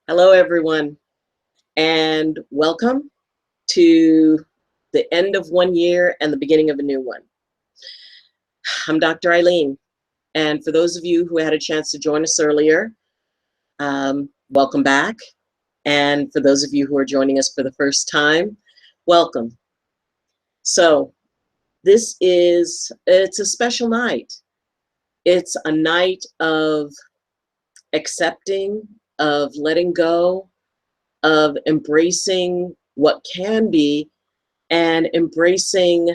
Hello, everyone, and welcome to the end of one year and the beginning of a new one. I'm Dr. Ayleen, and for those of you who had a chance to join us earlier, welcome back. And for those of you who are joining us for the first time, welcome. So it's a special night. It's a night of accepting, of letting go, of embracing what can be, and embracing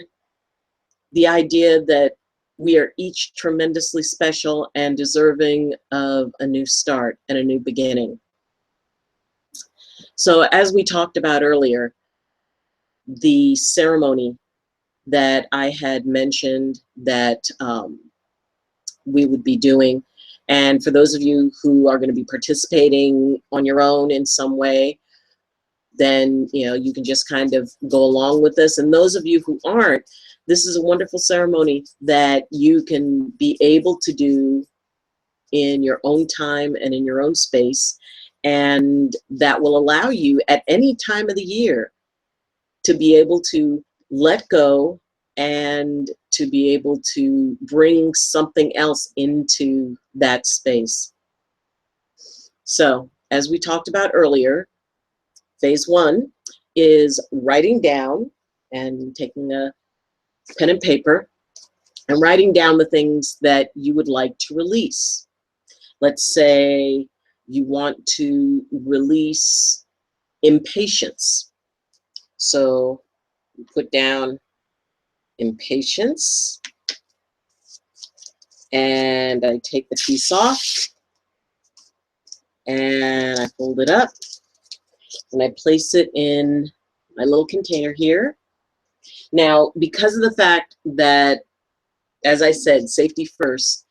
the idea that we are each tremendously special and deserving of a new start and a new beginning. So, as we talked about earlier, the ceremony that I had mentioned that we would be doing, and for those of you who are going to be participating on your own in some way, then you can just kind of go along with this. And those of you who aren't, this is a wonderful ceremony that you can be able to do in your own time and in your own space, and that will allow you at any time of the year to be able to let go and to be able to bring something else into that space. So, as we talked about earlier, phase one is writing down and taking a pen and paper and writing down the things that you would like to release. Let's say you want to release impatience. So you put down impatience, and I take the piece off and I fold it up and I place it in my little container here. Now, because of the fact that, as I said, safety first,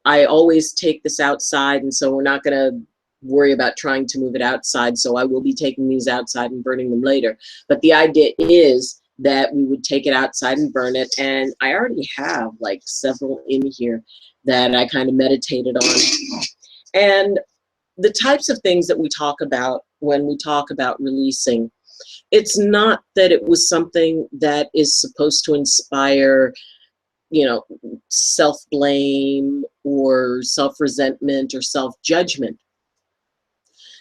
I always take this outside, and so we're not going to worry about trying to move it outside. So I will be taking these outside and burning them later. But the idea is that we would take it outside and burn it. And I already have like several in here that I kind of meditated on. And the types of things that we talk about when we talk about releasing, it's not that it was something that is supposed to inspire self-blame or self-resentment or self-judgment.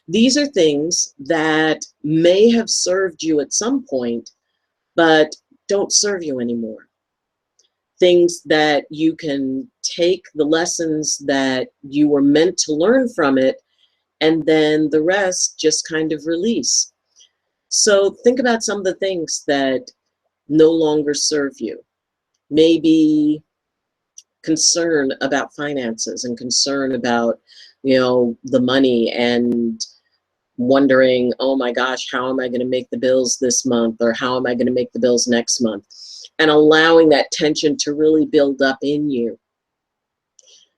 These are things that may have served you at some point, but don't serve you anymore. Things that you can take the lessons that you were meant to learn from it, and then the rest just kind of release. So think about some of the things that no longer serve you. Maybe concern about finances and concern about the money, and wondering, oh my gosh, how am I going to make the bills this month, or how am I going to make the bills next month, and allowing that tension to really build up in you.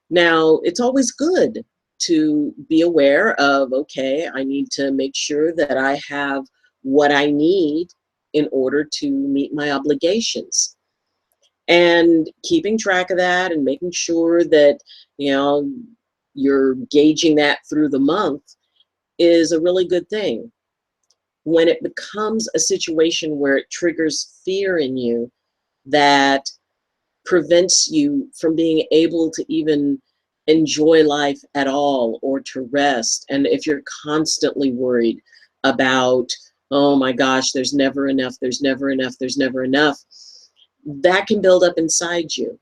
Now, it's always good to be aware of, okay, I need to make sure that I have what I need in order to meet my obligations. And keeping track of that and making sure that you're gauging that through the month is a really good thing. When it becomes a situation where it triggers fear in you that prevents you from being able to even enjoy life at all or to rest, and if you're constantly worried about, oh my gosh, there's never enough, there's never enough, there's never enough, that can build up inside you.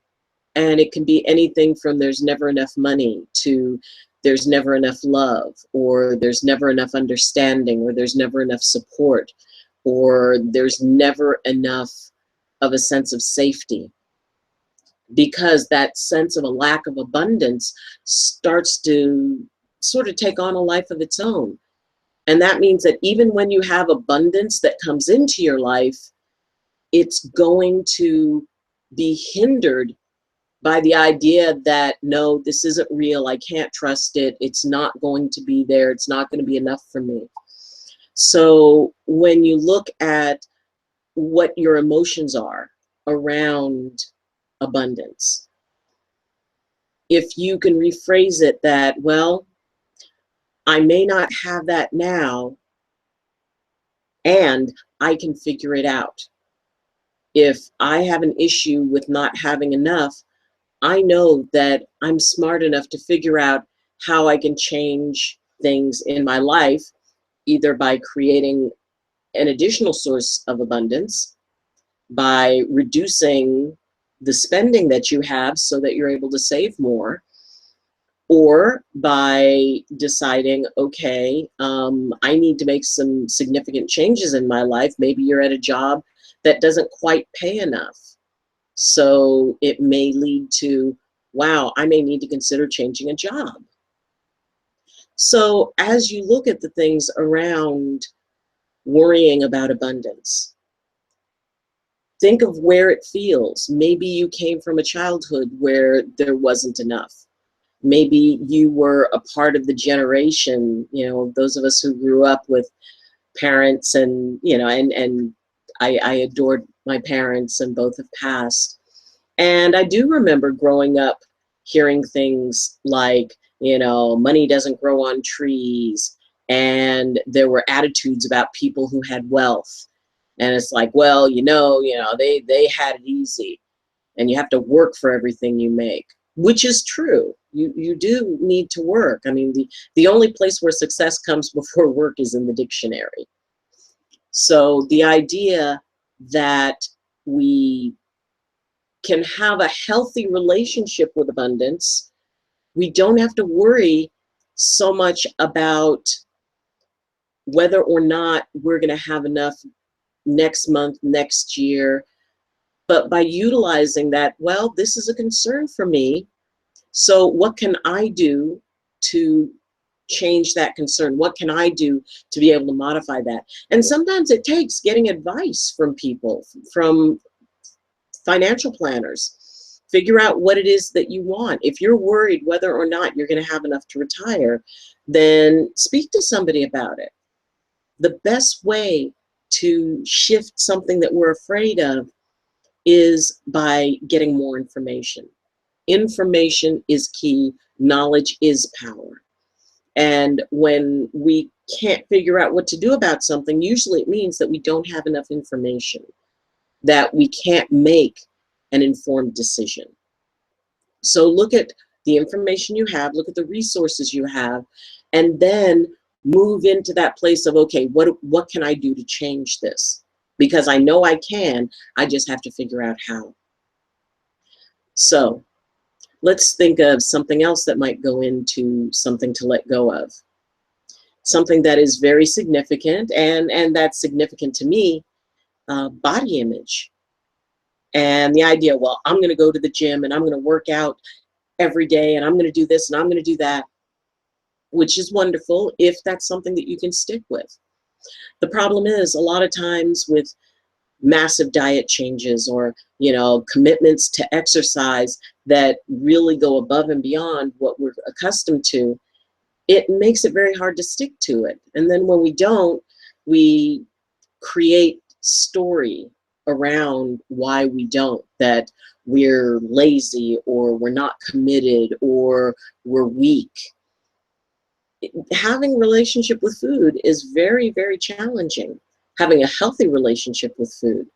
And it can be anything from there's never enough money to there's never enough love, or there's never enough understanding, or there's never enough support, or there's never enough of a sense of safety. Because that sense of a lack of abundance starts to sort of take on a life of its own. And that means that even when you have abundance that comes into your life, it's going to be hindered by the idea that, no, this isn't real, I can't trust it, it's not going to be there, it's not going to be enough for me. So when you look at what your emotions are around abundance, if you can rephrase it that, well, I may not have that now, and I can figure it out. If I have an issue with not having enough, I know that I'm smart enough to figure out how I can change things in my life, either by creating an additional source of abundance, by reducing the spending that you have so that you're able to save more, or by deciding, okay, I need to make some significant changes in my life. Maybe you're at a job that doesn't quite pay enough. So it may lead to, wow, I may need to consider changing a job. So as you look at the things around worrying about abundance, think of where it feels. Maybe you came from a childhood where there wasn't enough. Maybe you were a part of the generation, those of us who grew up with parents and, and I adored my parents, and both have passed. And I do remember growing up hearing things like, money doesn't grow on trees. And there were attitudes about people who had wealth. And it's like, well, they had it easy, and you have to work for everything you make, which is true. You do need to work. I mean, the only place where success comes before work is in the dictionary. So the idea that we can have a healthy relationship with abundance, we don't have to worry so much about whether or not we're going to have enough next month, next year. But by utilizing that, well, this is a concern for me. So what can I do to change that concern? What can I do to be able to modify that? And sometimes it takes getting advice from people, from financial planners. Figure out what it is that you want. If you're worried whether or not you're going to have enough to retire, then speak to somebody about it. The best way to shift something that we're afraid of is by getting more information. Information is key. Knowledge is power. And when we can't figure out what to do about something, usually it means that we don't have enough information, that we can't make an informed decision. So look at the information you have, look at the resources you have, and then move into that place of, okay, what can I do to change this? Because I know I can, I just have to figure out how. So let's think of something else that might go into something to let go of. Something that is very significant, and that's significant to me, body image. And the idea, well, I'm going to go to the gym and I'm going to work out every day and I'm going to do this and I'm going to do that, which is wonderful if that's something that you can stick with. The problem is a lot of times with massive diet changes or, commitments to exercise that really go above and beyond what we're accustomed to, it makes it very hard to stick to it. And then when we don't, we create story around why we don't, that we're lazy or we're not committed or we're weak. Having a relationship with food is very, very challenging. Having a healthy relationship with food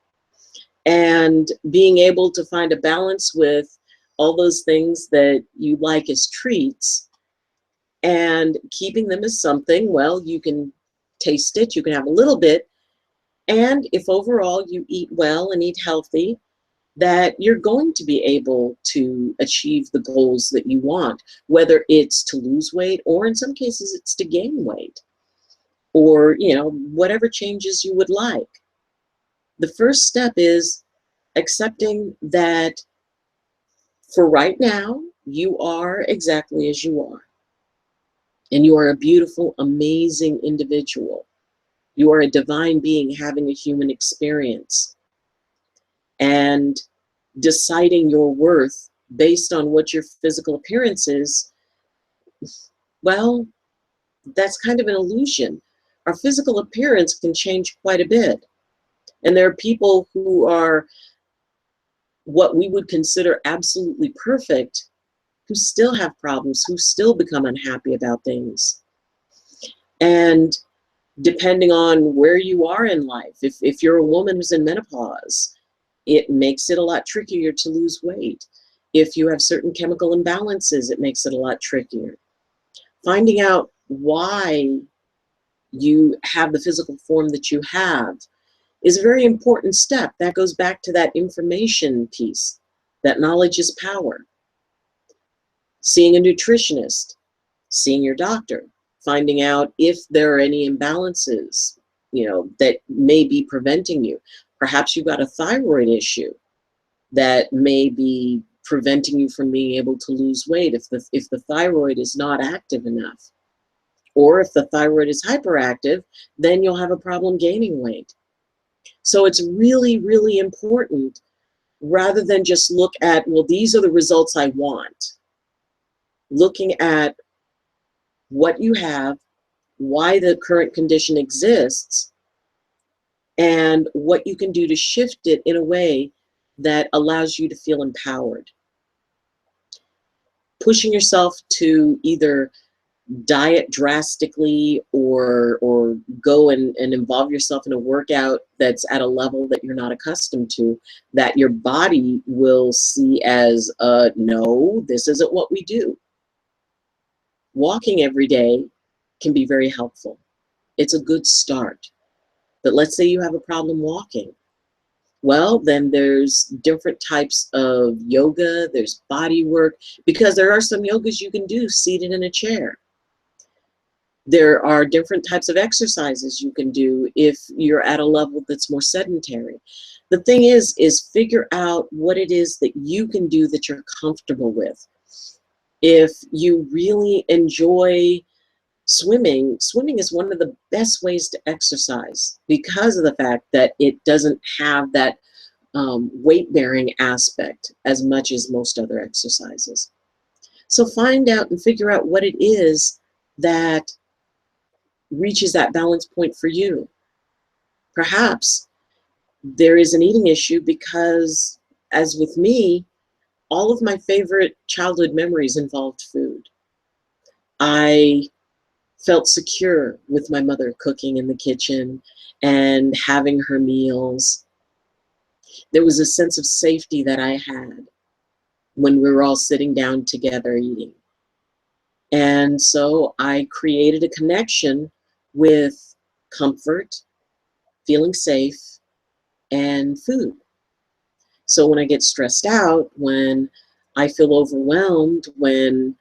and being able to find a balance with all those things that you like as treats and keeping them as something, well, you can taste it, you can have a little bit, and if overall you eat well and eat healthy, that you're going to be able to achieve the goals that you want, whether it's to lose weight or in some cases it's to gain weight or, whatever changes you would like. The first step is accepting that for right now, you are exactly as you are. And you are a beautiful, amazing individual. You are a divine being having a human experience. And deciding your worth based on what your physical appearance is, well, that's kind of an illusion. Our physical appearance can change quite a bit. And there are people who are what we would consider absolutely perfect who still have problems, who still become unhappy about things. And depending on where you are in life, if you're a woman who's in menopause, it makes it a lot trickier to lose weight. If you have certain chemical imbalances, it makes it a lot trickier. Finding out why you have the physical form that you have is a very important step. That goes back to that information piece, that knowledge is power. Seeing a nutritionist, seeing your doctor, finding out if there are any imbalances, that may be preventing you. Perhaps you've got a thyroid issue that may be preventing you from being able to lose weight if the thyroid is not active enough. Or if the thyroid is hyperactive, then you'll have a problem gaining weight. So it's really, really important, rather than just look at, well, these are the results I want. Looking at what you have, why the current condition exists, and what you can do to shift it in a way that allows you to feel empowered. Pushing yourself to either diet drastically or go and involve yourself in a workout that's at a level that you're not accustomed to, that your body will see as, no, this isn't what we do. Walking every day can be very helpful. It's a good start. But let's say you have a problem walking. Well, then there's different types of yoga, there's body work, because there are some yogas you can do seated in a chair. There are different types of exercises you can do if you're at a level that's more sedentary. The thing is figure out what it is that you can do that you're comfortable with. If you really enjoy swimming is one of the best ways to exercise, because of the fact that it doesn't have that weight-bearing aspect as much as most other exercises. So find out and figure out what it is that reaches that balance point for you. Perhaps there is an eating issue because, as with me, all of my favorite childhood memories involved food. I felt secure with my mother cooking in the kitchen and having her meals. There was a sense of safety that I had when we were all sitting down together eating. And so I created a connection with comfort, feeling safe, and food. So when I get stressed out, when I feel overwhelmed, when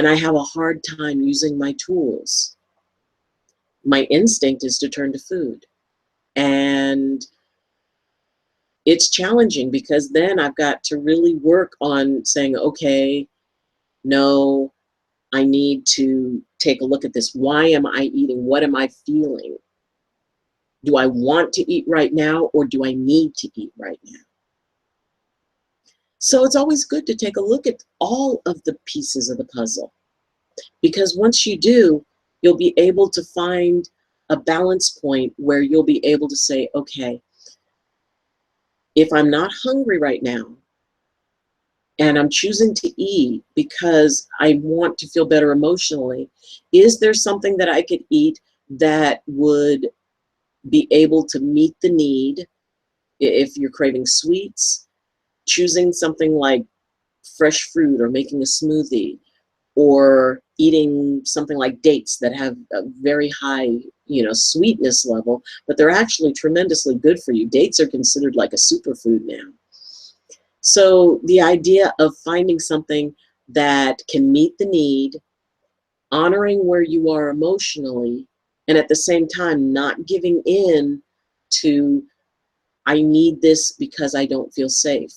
I have a hard time using my tools, my instinct is to turn to food. And it's challenging because then I've got to really work on saying, okay, no, I need to take a look at this. Why am I eating? What am I feeling? Do I want to eat right now, or do I need to eat right now? So it's always good to take a look at all of the pieces of the puzzle, because once you do, you'll be able to find a balance point where you'll be able to say, okay, if I'm not hungry right now and I'm choosing to eat because I want to feel better emotionally, is there something that I could eat that would be able to meet the need? If you're craving sweets, choosing something like fresh fruit or making a smoothie, or eating something like dates that have a very high, sweetness level, but they're actually tremendously good for you. Dates are considered like a superfood now. So the idea of finding something that can meet the need, honoring where you are emotionally, and at the same time not giving in to, I need this because I don't feel safe.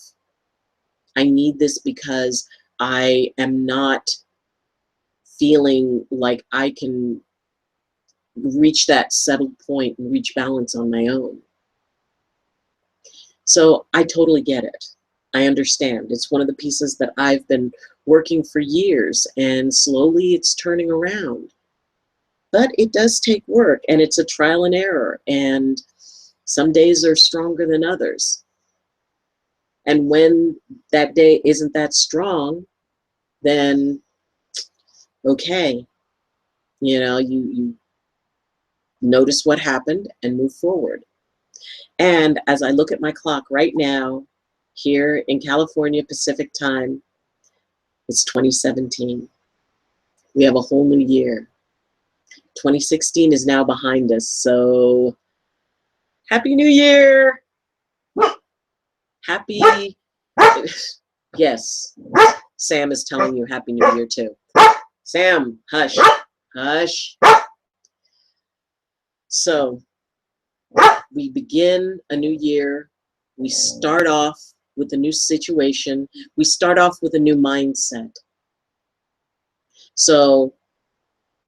I need this because I am not feeling like I can reach that settled point and reach balance on my own. So I totally get it. I understand. It's one of the pieces that I've been working for years, and slowly it's turning around. But it does take work, and it's a trial and error, and some days are stronger than others. And when that day isn't that strong, then okay, you notice what happened and move forward. And as I look at my clock right now, here in California Pacific time, it's 2017. We have a whole new year. 2016 is now behind us, so Happy New Year! Happy, yes, Sam is telling you Happy New Year too. Sam, hush, hush. So, we begin a new year. We start off with a new situation. We start off with a new mindset. So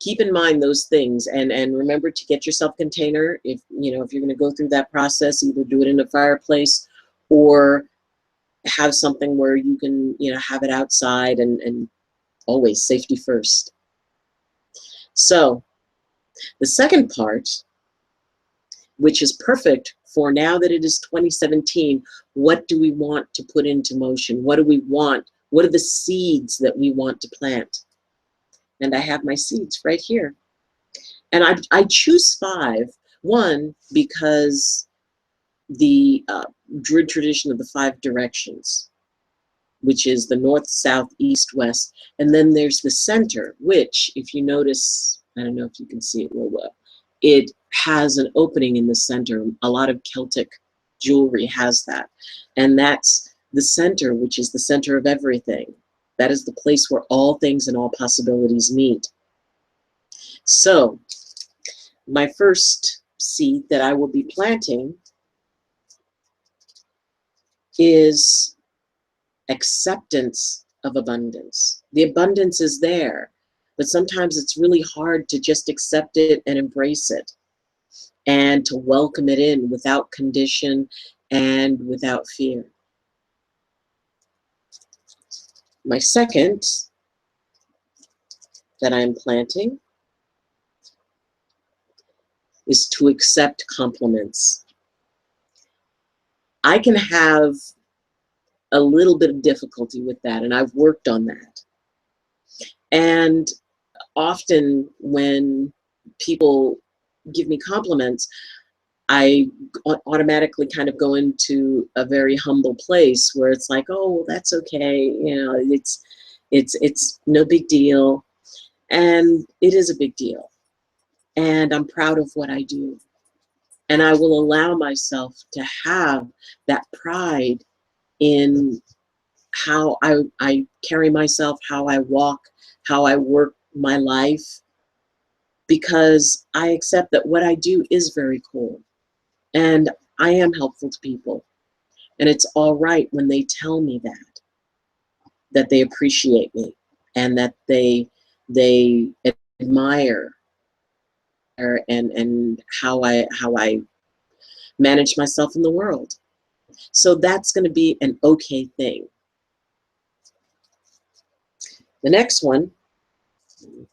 keep in mind those things, and remember to get yourself a container. If you're going to go through that process, either do it in a fireplace or have something where you can have it outside, and always safety first. So the second part, which is perfect for now that it is 2017, what do we want to put into motion? What do we want? What are the seeds that we want to plant? And I have my seeds right here. And I choose 5. One, because the Druid tradition of the 5 directions, which is the north, south, east, west. And then there's the center, which, if you notice, I don't know if you can see it real well, it has an opening in the center. A lot of Celtic jewelry has that. And that's the center, which is the center of everything. That is the place where all things and all possibilities meet. So, my first seed that I will be planting is acceptance of abundance. The abundance is there, but sometimes it's really hard to just accept it and embrace it, and to welcome it in without condition and without fear. My second that I'm planting is to accept compliments. I can have a little bit of difficulty with that, and I've worked on that. And often when people give me compliments, I automatically kind of go into a very humble place where it's like, oh, well, that's okay, it's no big deal. And it is a big deal. And I'm proud of what I do. And I will allow myself to have that pride in how I carry myself, how I walk, how I work my life, because I accept that what I do is very cool. And I am helpful to people. And it's all right when they tell me that they appreciate me and that they admire and how I manage myself in the world. So that's going to be an okay thing. The next one,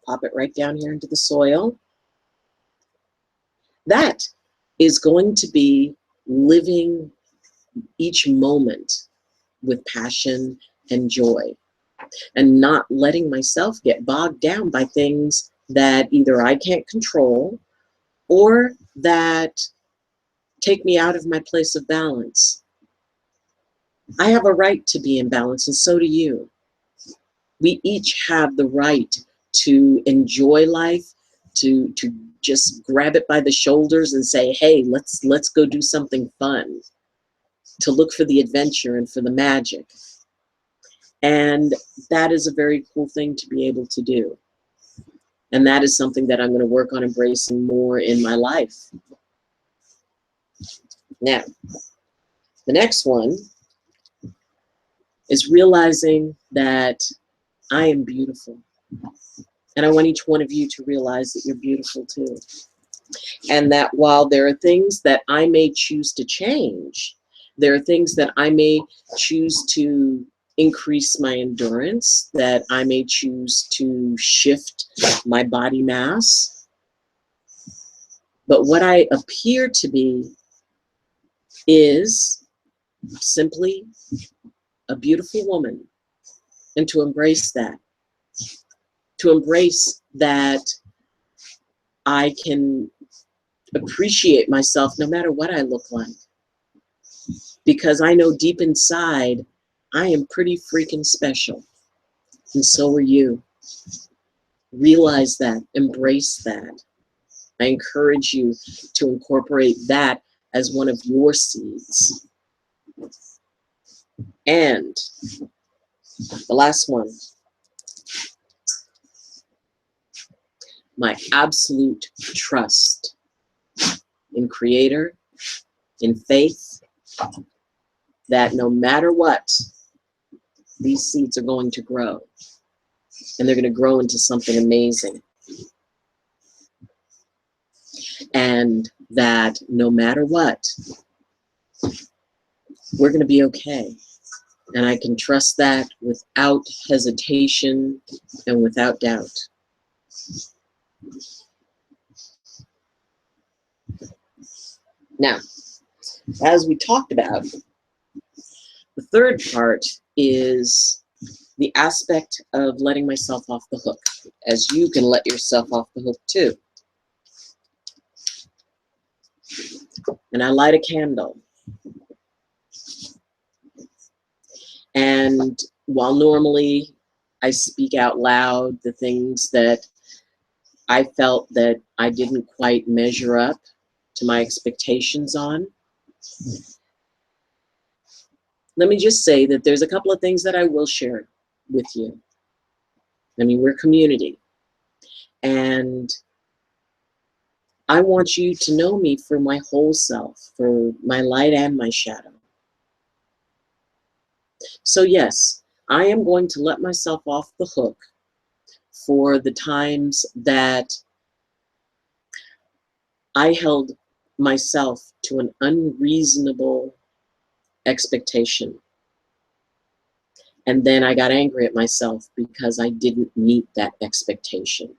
pop it right down here into the soil. That is going to be living each moment with passion and joy, and not letting myself get bogged down by things that either I can't control or that take me out of my place of balance. I have a right to be in balance, and so do you. We each have the right to enjoy life, to just grab it by the shoulders and say, hey, let's go do something fun, to look for the adventure and for the magic. And that is a very cool thing to be able to do. And that is something that I'm going to work on embracing more in my life. Now, the next one is realizing that I am beautiful. And I want each one of you to realize that you're beautiful too. And that while there are things that I may choose to change, there are things that I may choose to increase my endurance, that I may choose to shift my body mass. But what I appear to be is simply a beautiful woman. And to embrace that I can appreciate myself no matter what I look like. Because I know deep inside, I am pretty freaking special. And so are you. Realize that. Embrace that. I encourage you to incorporate that as one of your seeds. And the last one, my absolute trust in Creator, in faith, that no matter what, these seeds are going to grow. And they're going to grow into something amazing. And that no matter what, we're going to be okay. And I can trust that without hesitation and without doubt. Now, as we talked about, the third part is the aspect of letting myself off the hook, as you can let yourself off the hook too. And I light a candle. And while normally I speak out loud the things that I felt that I didn't quite measure up to my expectations on, let me just say that there's a couple of things that I will share with you. I mean, we're community. And I want you to know me for my whole self, for my light and my shadow. So yes, I am going to let myself off the hook for the times that I held myself to an unreasonable expectation. And then I got angry at myself because I didn't meet that expectation.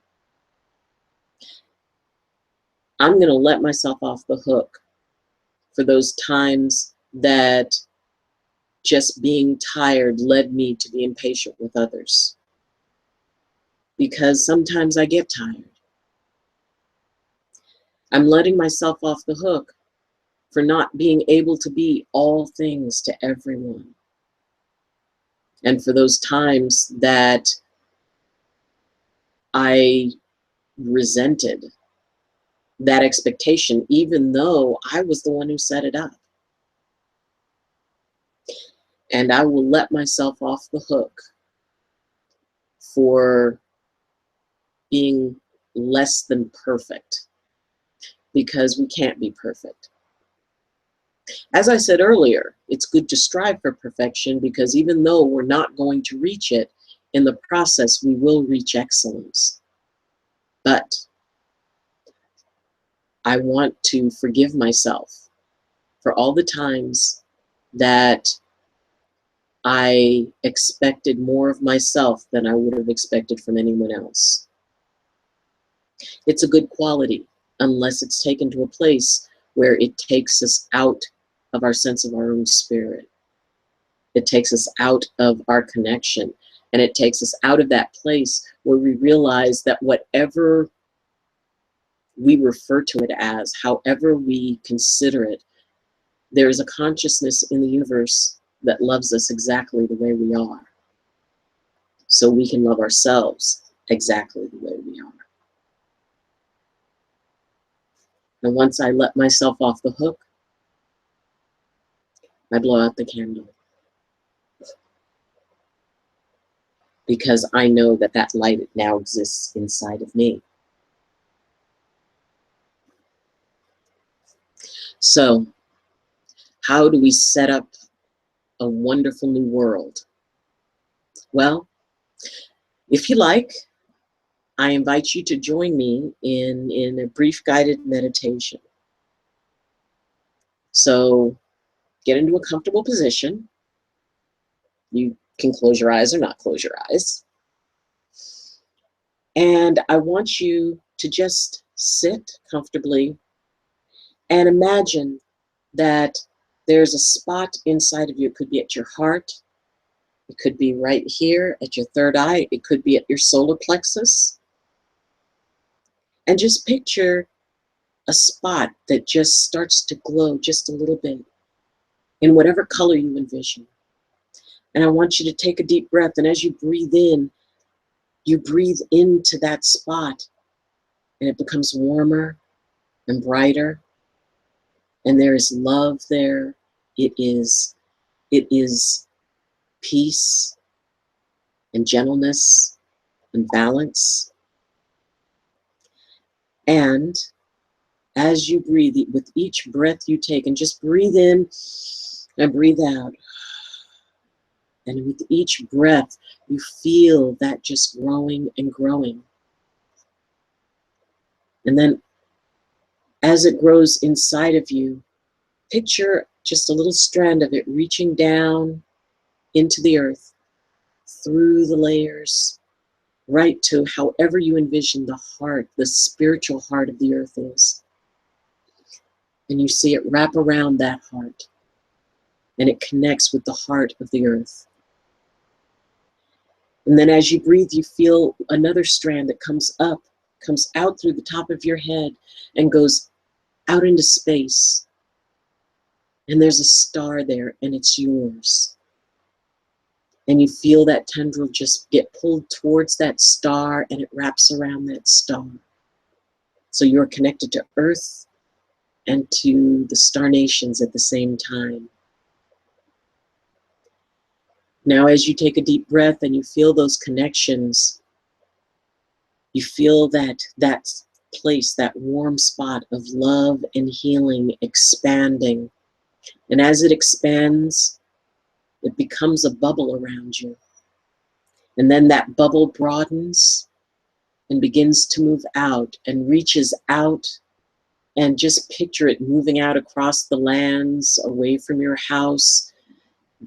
I'm going to let myself off the hook for those times that just being tired led me to be impatient with others. Because sometimes I get tired. I'm letting myself off the hook for not being able to be all things to everyone. And for those times that I resented that expectation, even though I was the one who set it up. And I will let myself off the hook for being less than perfect, because we can't be perfect. As I said earlier, it's good to strive for perfection, because even though we're not going to reach it, in the process we will reach excellence. But I want to forgive myself for all the times that I expected more of myself than I would have expected from anyone else. It's a good quality, unless it's taken to a place where it takes us out of our sense of our own spirit. It takes us out of our connection, and it takes us out of that place where we realize that whatever we refer to it as, however we consider it, there is a consciousness in the universe that loves us exactly the way we are. So we can love ourselves exactly the way we are. And once I let myself off the hook, I blow out the candle. Because I know that that light now exists inside of me. So, how do we set up a wonderful new world? Well, if you like, I invite you to join me in a brief guided meditation. So, get into a comfortable position. You can close your eyes or not close your eyes. And I want you to just sit comfortably and imagine that there's a spot inside of you. It could be at your heart. It could be right here at your third eye. It could be at your solar plexus. And just picture a spot that just starts to glow just a little bit in whatever color you envision. And I want you to take a deep breath. And as you breathe in, you breathe into that spot and it becomes warmer and brighter. And there is love there. It is peace and gentleness and balance. And as you breathe, with each breath you take, and just breathe in and breathe out. And with each breath, you feel that just growing and growing. And then as it grows inside of you, picture just a little strand of it reaching down into the earth, through the layers, right to however you envision the heart, the spiritual heart of the earth is. And you see it wrap around that heart, and it connects with the heart of the earth. And then as you breathe, you feel another strand that comes up, comes out through the top of your head and goes out into space. And there's a star there, and it's yours. And you feel that tendril just get pulled towards that star, and it wraps around that star. So you're connected to Earth and to the star nations at the same time. Now, as you take a deep breath and you feel those connections, you feel that place, that warm spot of love and healing expanding. And as it expands, it becomes a bubble around you. And then that bubble broadens and begins to move out and reaches out, and just picture it moving out across the lands, away from your house,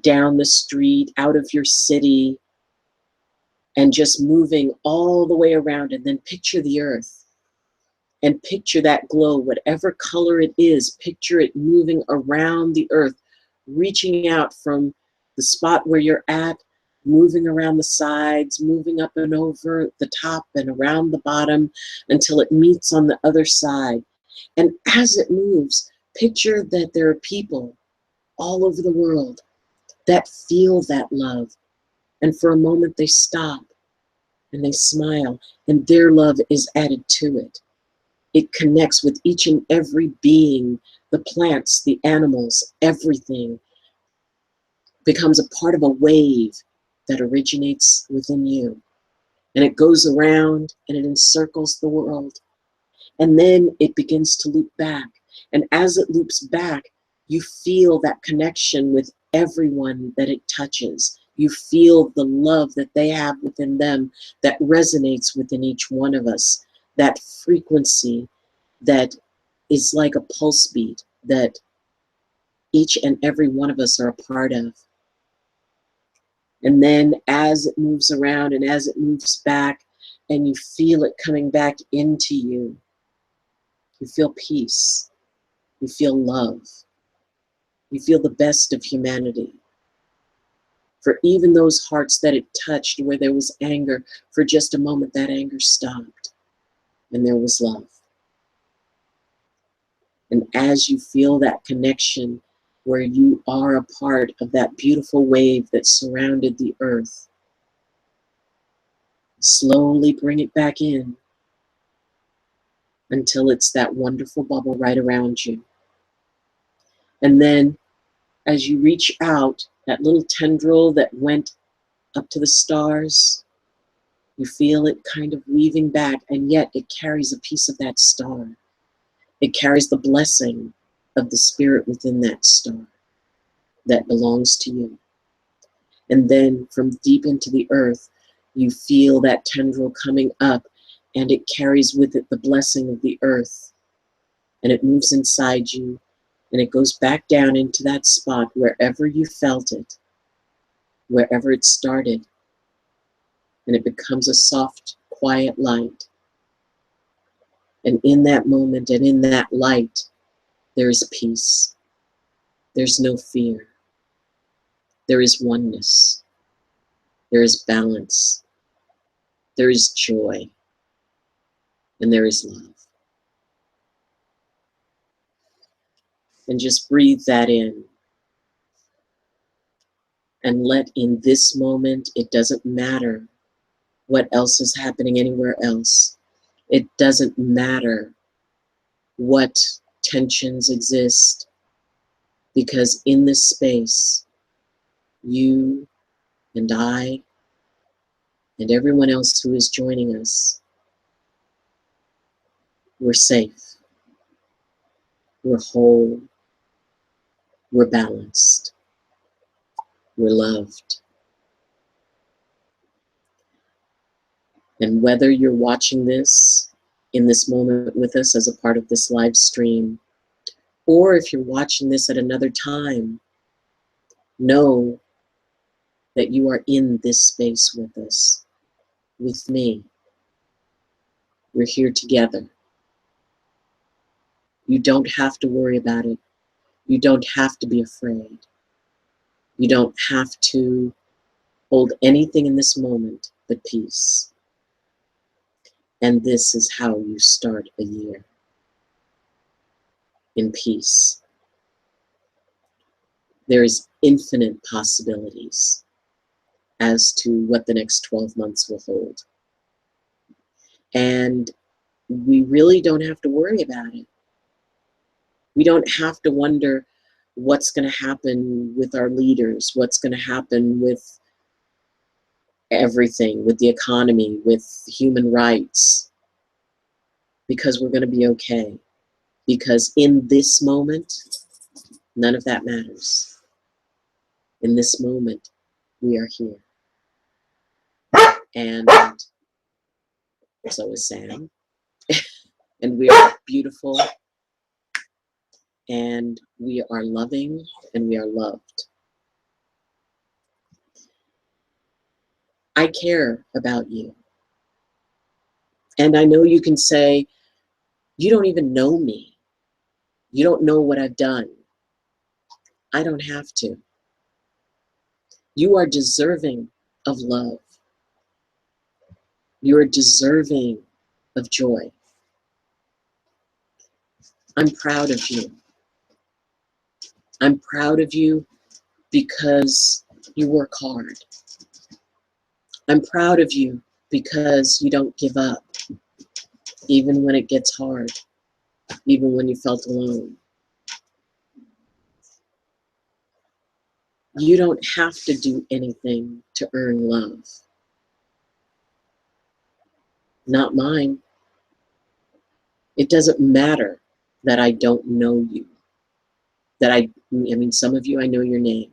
down the street, out of your city, and just moving all the way around. And then picture the earth and picture that glow, whatever color it is, picture it moving around the earth, reaching out from the spot where you're at, moving around the sides, moving up and over the top and around the bottom until it meets on the other side. And as it moves, picture that there are people all over the world that feel that love. And for a moment they stop and they smile, and their love is added to it. It connects with each and every being, the plants, the animals, everything becomes a part of a wave that originates within you. And it goes around and it encircles the world. And then it begins to loop back. And as it loops back, you feel that connection with everyone that it touches. You feel the love that they have within them that resonates within each one of us. That frequency that is like a pulse beat that each and every one of us are a part of. And then as it moves around and as it moves back, and you feel it coming back into you, you feel peace, you feel love, you feel the best of humanity. For even those hearts that it touched where there was anger, for just a moment that anger stopped and there was love. And as you feel that connection where you are a part of that beautiful wave that surrounded the earth, slowly bring it back in until it's that wonderful bubble right around you. And then as you reach out, that little tendril that went up to the stars, you feel it kind of weaving back, and yet it carries a piece of that star. It carries the blessing of the spirit within that star that belongs to you. And then from deep into the earth, you feel that tendril coming up, and it carries with it the blessing of the earth. And it moves inside you, and it goes back down into that spot wherever you felt it, wherever it started. And it becomes a soft, quiet light. And in that moment and in that light, there is peace. There's no fear. There is oneness. There is balance. There is joy. and there is love. And just breathe that in. And let in this moment, it doesn't matter what else is happening anywhere else. It doesn't matter what tensions exist, because in this space, you and I and everyone else who is joining us, we're safe, we're whole, we're balanced, we're loved. And whether you're watching this in this moment with us as a part of this live stream, or if you're watching this at another time, know that you are in this space with us, with me. We're here together. You don't have to worry about it. You don't have to be afraid. You don't have to hold anything in this moment but peace. And this is how you start a year, in peace. There is infinite possibilities as to what the next 12 months will hold. And we really don't have to worry about it. We don't have to wonder what's going to happen with our leaders, what's going to happen with everything, with the economy, with human rights, because we're going to be okay. Because in this moment, none of that matters. In this moment, we are here. And so is Sam. And we are beautiful, and we are loving, and we are loved. I care about you. And I know you can say, you don't even know me. You don't know what I've done. I don't have to. You are deserving of love. You are deserving of joy. I'm proud of you. I'm proud of you because you work hard. I'm proud of you because you don't give up, even when it gets hard, even when you felt alone. You don't have to do anything to earn love. Not mine. It doesn't matter that I don't know you. That I mean, some of you I know your name,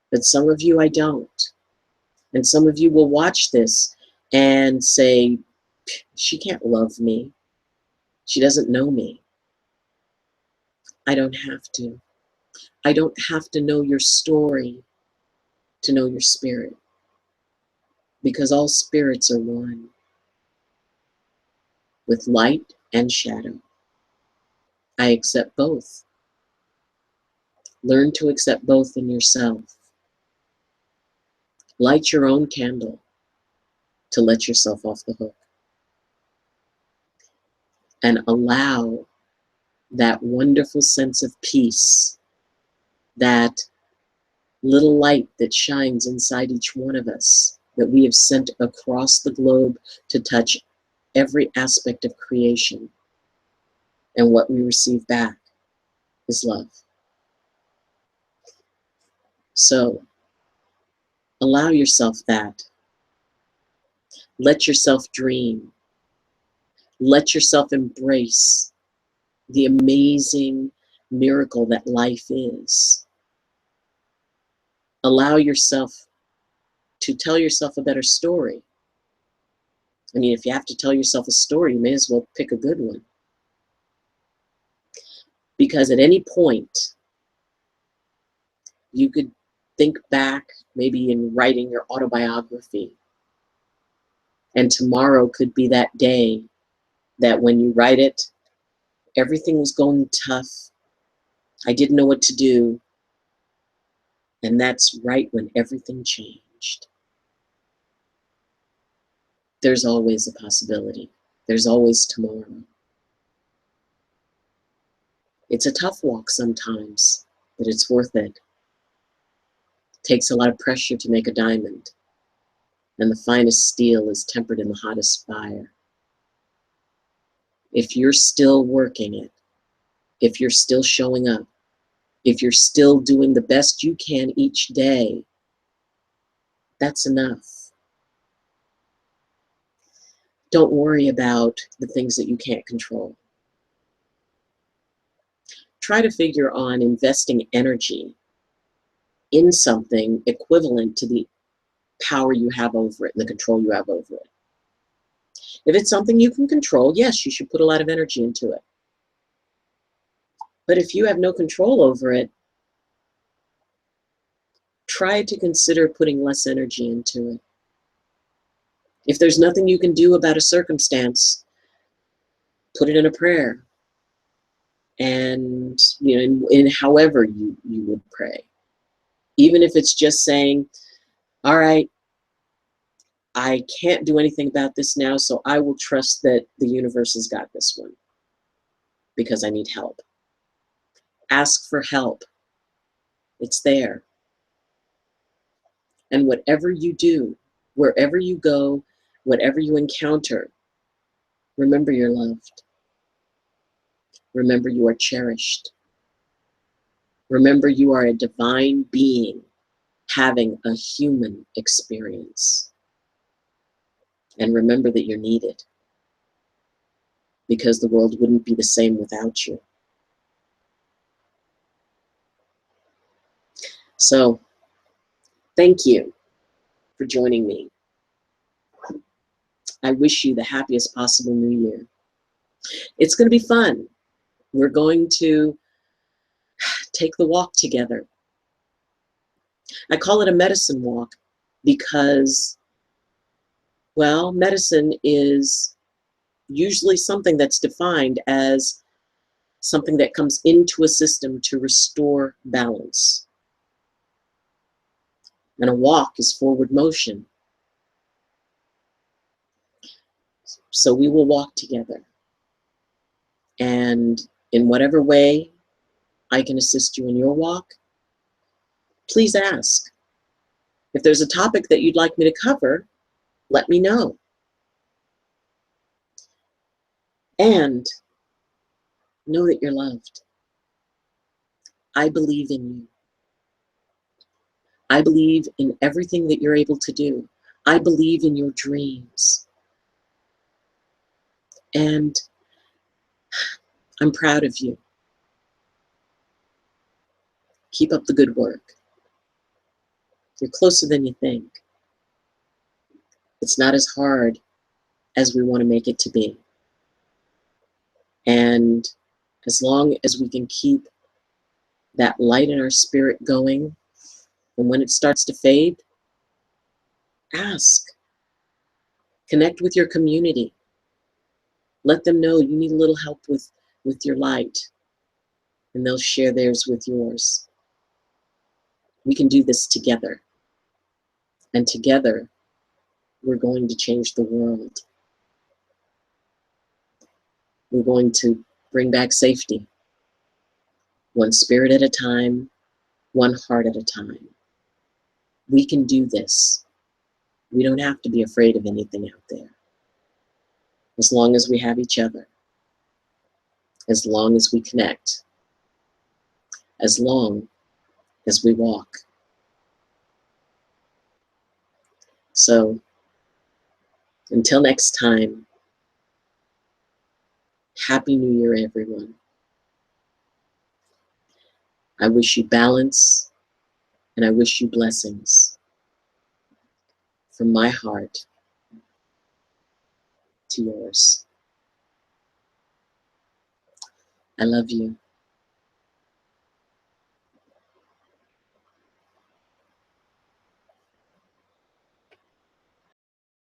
but some of you I don't. And some of you will watch this and say, she can't love me. She doesn't know me. I don't have to. I don't have to know your story to know your spirit, because all spirits are one, with light and shadow. I accept both. Learn to accept both in yourself. Light your own candle to let yourself off the hook. And allow that wonderful sense of peace, that little light that shines inside each one of us, that we have sent across the globe to touch every aspect of creation. And what we receive back is love. So allow yourself that. Let yourself dream. Let yourself embrace the amazing miracle that life is. Allow yourself to tell yourself a better story. I mean, if you have to tell yourself a story, you may as well pick a good one. Because at any point, you could think back, maybe in writing your autobiography, and tomorrow could be that day that when you write it, everything was going tough. I didn't know what to do. And that's right when everything changed. There's always a possibility. There's always tomorrow. It's a tough walk sometimes, but it's worth it. It takes a lot of pressure to make a diamond, and the finest steel is tempered in the hottest fire. If you're still working it, if you're still showing up, if you're still doing the best you can each day, that's enough. Don't worry about the things that you can't control. Try to figure on investing energy in something equivalent to the power you have over it and the control you have over it. If it's something you can control, yes, you should put a lot of energy into it. But if you have no control over it, try to consider putting less energy into it. If there's nothing you can do about a circumstance, put it in a prayer. And in however you would pray. Even if it's just saying, all right, I can't do anything about this now, so I will trust that the universe has got this one because I need help. Ask for help. It's there. And whatever you do, wherever you go, whatever you encounter, remember you're loved. Remember you are cherished. Remember you are a divine being having a human experience. And remember that you're needed, because the world wouldn't be the same without you. So, thank you for joining me. I wish you the happiest possible new year. It's going to be fun. We're going to take the walk together. I call it a medicine walk because, well, medicine is usually something that's defined as something that comes into a system to restore balance. And a walk is forward motion. So we will walk together. And in whatever way I can assist you in your walk, please ask. If there's a topic that you'd like me to cover, let me know. And know that you're loved. I believe in you. I believe in everything that you're able to do. I believe in your dreams. And I'm proud of you. Keep up the good work. You're closer than you think. It's not as hard as we want to make it to be. And as long as we can keep that light in our spirit going, and when it starts to fade, ask. Connect with your community. Let them know you need a little help with your light, and they'll share theirs with yours. We can do this together. And together, we're going to change the world. We're going to bring back safety. One spirit at a time, one heart at a time. We can do this. We don't have to be afraid of anything out there. As long as we have each other. As long as we connect. As long as we walk. So, until next time, Happy New Year, everyone. I wish you balance, and I wish you blessings. From my heart to yours. I love you.